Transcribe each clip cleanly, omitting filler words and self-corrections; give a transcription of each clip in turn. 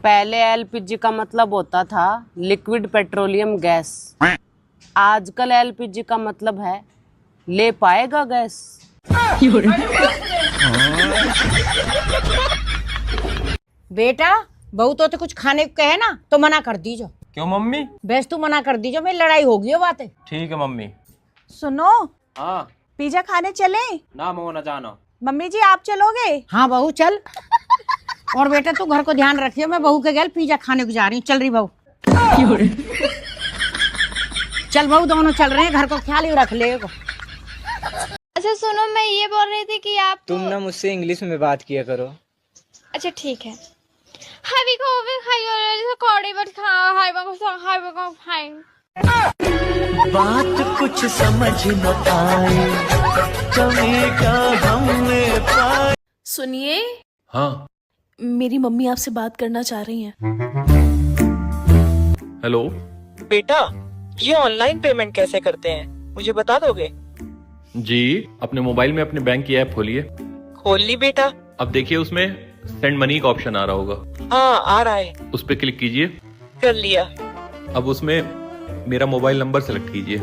पहले एलपीजी का मतलब होता था लिक्विड पेट्रोलियम गैस। आजकल एलपीजी का मतलब है ले पाएगा गैस। बेटा बहू तो कुछ खाने को कहे ना तो मना कर दीजो। क्यों मम्मी? बेस तू मना कर दीजो, मेरी लड़ाई होगी बात है। ठीक है मम्मी। सुनो, हाँ पिज्जा खाने चले? ना मो ना जाना। मम्मी जी आप चलोगे? हाँ बहू चल। और बेटा तू घर को ध्यान रखियो, मैं बहू के घर पिज्जा खाने को जा रही हूँ। चल रही बहू? चल बहू दोनों चल रहे हैं, घर को ख्याल ही रख ले। अच्छा सुनो, मैं ये बोल रही थी कि आप तुम ना मुझसे इंग्लिश में बात किया करो। अच्छा ठीक है। हावी को भी खाई और कोड़ी बट खा हाई को खाई। बात कुछ समझ न आए, कभी क्या हमने पाए। सुनिए। हाँ मेरी मम्मी आपसे बात करना चाह रही हैं। हेलो बेटा, ये ऑनलाइन पेमेंट कैसे करते हैं, मुझे बता दोगे? जी, अपने मोबाइल में अपने बैंक की ऐप खोलिए। खोल ली बेटा। अब देखिए उसमें सेंड मनी का ऑप्शन आ रहा होगा। हाँ आ रहा है। उस पर क्लिक कीजिए। कर लिया। अब उसमें मेरा मोबाइल नंबर सेलेक्ट कीजिए।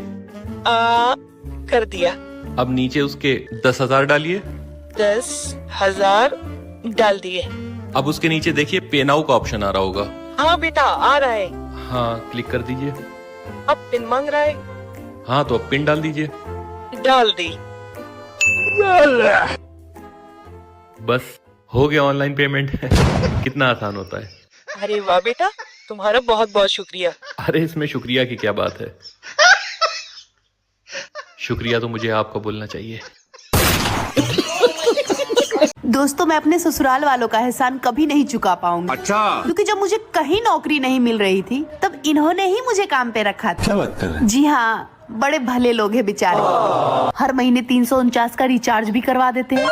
कर दिया। अब नीचे उसके 10,000 डालिए। 10,000 डाल दिए। अब उसके नीचे देखिए पे नाउ का ऑप्शन आ रहा होगा। हाँ बेटा आ रहा है। हाँ क्लिक कर दीजिए। अब पिन मांग रहा है। हाँ तो अब पिन डाल दीजिए। डाल दी। बस हो गया ऑनलाइन पेमेंट। कितना आसान होता है। अरे वाह बेटा, तुम्हारा बहुत बहुत शुक्रिया। अरे इसमें शुक्रिया की क्या बात है। शुक्रिया तो मुझे आपको बोलना चाहिए। दोस्तों मैं अपने ससुराल वालों का एहसान कभी नहीं चुका पाऊंगी। अच्छा। क्योंकि जब मुझे कहीं नौकरी नहीं मिल रही थी तब इन्होंने ही मुझे काम पे रखा था। क्या बात कर रहे हैं? जी हाँ, बड़े भले लोग हैं बेचारे। हर महीने 349 का रिचार्ज भी करवा देते हैं,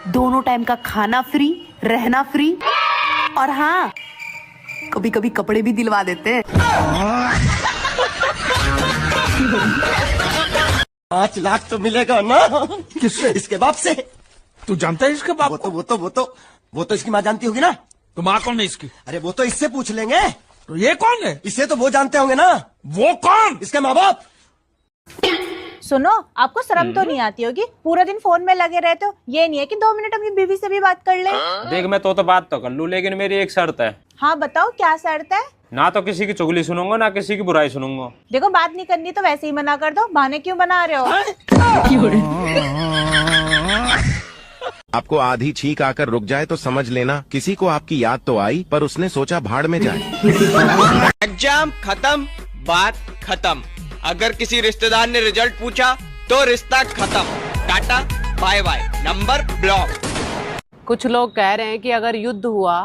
दोनों टाइम का खाना फ्री, रहना फ्री, और हाँ कभी कभी कपड़े भी दिलवा देते हैं। 5 लाख तो मिलेगा ना? किससे? इसके बाप से। तू जानता है इसके बाप? वो तो इसकी माँ जानती होगी ना। तो माँ कौन है इसकी? अरे वो तो इससे पूछ लेंगे। तो ये कौन है? इसे तो वो जानते होंगे ना। वो कौन? इसके माँ बाप। सुनो, आपको शर्म तो नहीं आती होगी? पूरा दिन फोन में लगे रहते हो। ये नहीं है कि 2 मिनट अपनी बीवी से भी बात कर ले। देख मैं तो बात तो कर लूं, लेकिन मेरी एक शर्त है। हाँ बताओ क्या शर्त है? ना तो किसी की चुगली सुनूंगा ना किसी की बुराई सुनूंगा। देखो बात नहीं करनी तो वैसे ही मना कर दो, बहाने क्यों बना रहे हो? आपको आधी छींक आकर रुक जाए तो समझ लेना किसी को आपकी याद तो आई पर उसने सोचा भाड़ में जाए। एग्जाम खत्म, बात खत्म। अगर किसी रिश्तेदार ने रिजल्ट पूछा तो रिश्ता खत्म। Tata bye bye, number block. कुछ लोग कह रहे हैं कि अगर युद्ध हुआ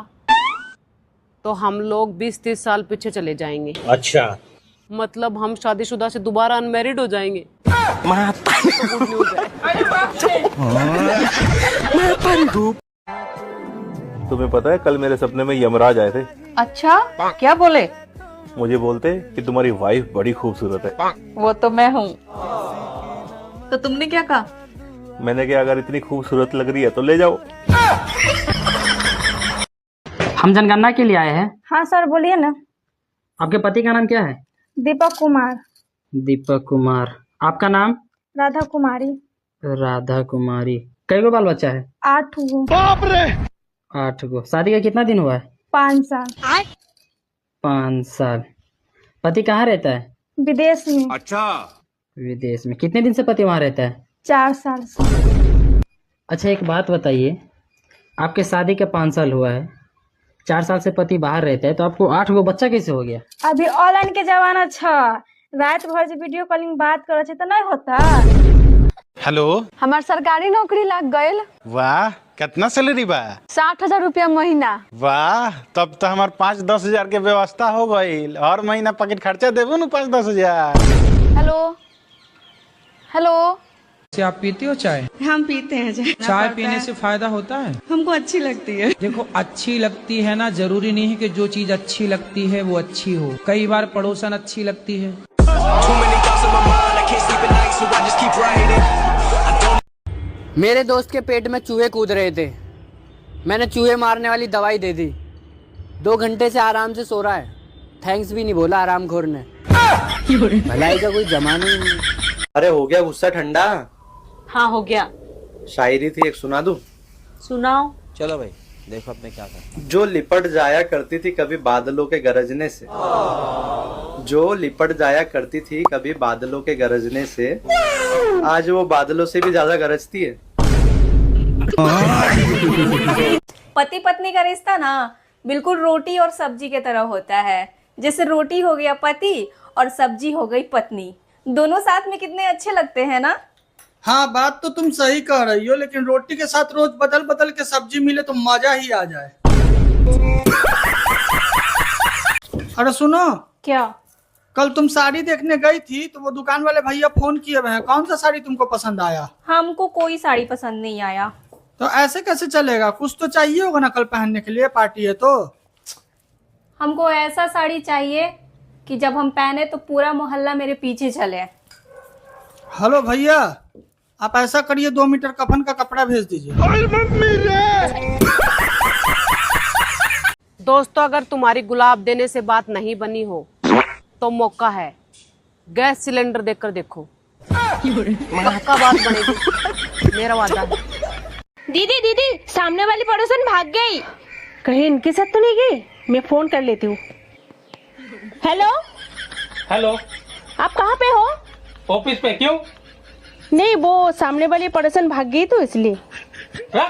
तो हम लोग 20-30 साल पीछे चले जाएंगे। अच्छा। मतलब हम शादीशुदा से दोबारा अनमैरिड हो जाएंगे। तुम्हें पता है कल मेरे सपने में यमराज आए थे। अच्छा, क्या बोले? मुझे बोलते कि तुम्हारी वाइफ बड़ी खूबसूरत है। वो तो मैं हूँ। तो तुमने क्या कहा? मैंने कहा अगर इतनी खूबसूरत लग रही है तो ले जाओ। हम जनगणना के लिए आए हैं। हाँ सर बोलिए ना। आपके पति का नाम क्या है? दीपक कुमार। दीपक कुमार। आपका नाम? राधा कुमारी। राधा कुमारी। कई गो बाल बच्चा है? 8 गो। 8 गो। शादी का कितना दिन हुआ है? 5 साल। 5 साल। पति कहाँ रहता है? विदेश में। अच्छा। विदेश में। कितने दिन से पति वहाँ रहता है? 4 साल से। अच्छा एक बात बताइए, आपके शादी का 5 साल हुआ है, 4 साल से पति बाहर रहता है, तो आपको 8 गो बच्चा कैसे हो गया? अभी ऑनलाइन के जमाना छ, रात भर से वीडियो कॉलिंग बात करे छे तो नहीं होता। हेलो, हमार सरकारी नौकरी लग गयल। वाह, कितना सैलरी बा? 60,000 रुपया महीना। वाह, तब तो हमार 5-10 हजार के व्यवस्था हो गई। हर महीना पॉकेट खर्चा देबो न 5-10 हजार। Hello hello. आप पीती हो चाय? हम पीते हैं चाय। चाय पीने से फायदा होता है? हमको अच्छी लगती है। देखो अच्छी लगती है ना, जरूरी नहीं है कि जो चीज अच्छी लगती है वो अच्छी हो। कई बार पड़ोसन अच्छी लगती है। मेरे दोस्त के पेट में चूहे कूद रहे थे, मैंने चूहे मारने वाली दवाई दे दी, 2 घंटे से आराम से सो रहा है, थैंक्स भी नहीं बोला आरामखोर ने। भलाई का कोई जमाना ही नहीं। अरे हो गया गुस्सा ठंडा? हाँ हो गया। शायरी थी एक, सुना दूं? सुनाओ। चलो भाई देखो अब मैं क्या करता हूं। जो लिपट जाया करती थी कभी बादलों के गरजने से, जो लिपट जाया करती थी कभी बादलों के गरजने से, आज वो बादलों से भी ज्यादा गरजती है। पति पत्नी का रिश्ता ना बिल्कुल रोटी और सब्जी की तरह होता है। जैसे रोटी हो गया पति और सब्जी हो गई पत्नी, दोनों साथ में कितने अच्छे लगते हैं ना। हाँ बात तो तुम सही कह रही हो, लेकिन रोटी के साथ रोज बदल बदल के सब्जी मिले तो मजा ही आ जाए। अरे सुनो, क्या? कल तुम साड़ी देखने गई थी तो वो दुकान वाले भैया फोन किए हुए हैं, कौन सा साड़ी तुमको पसंद आया? हमको कोई साड़ी पसंद नहीं आया। तो ऐसे कैसे चलेगा, कुछ तो चाहिए होगा ना कल पहनने के लिए, पार्टी है तो। हमको ऐसा साड़ी चाहिए कि जब हम पहने तो पूरा मोहल्ला मेरे पीछे चले। हेलो भैया, आप ऐसा करिए 2 मीटर कफन का कपड़ा भेज दीजिए। दोस्तों अगर तुम्हारी गुलाब देने से बात नहीं बनी हो तो मौका है, गैस सिलेंडर देकर देखो, पक्का बात बनेगी, मेरा वादा है। दीदी दीदी, सामने वाली पड़ोसन भाग गई। कहीं इनके साथ तो नहीं गई? मैं फोन कर लेती हूँ। हेलो हेलो, आप कहाँ पे हो? ऑफिस पे। क्यों? नहीं वो सामने वाली पड़ोसन भाग गई तो इसलिए। क्या?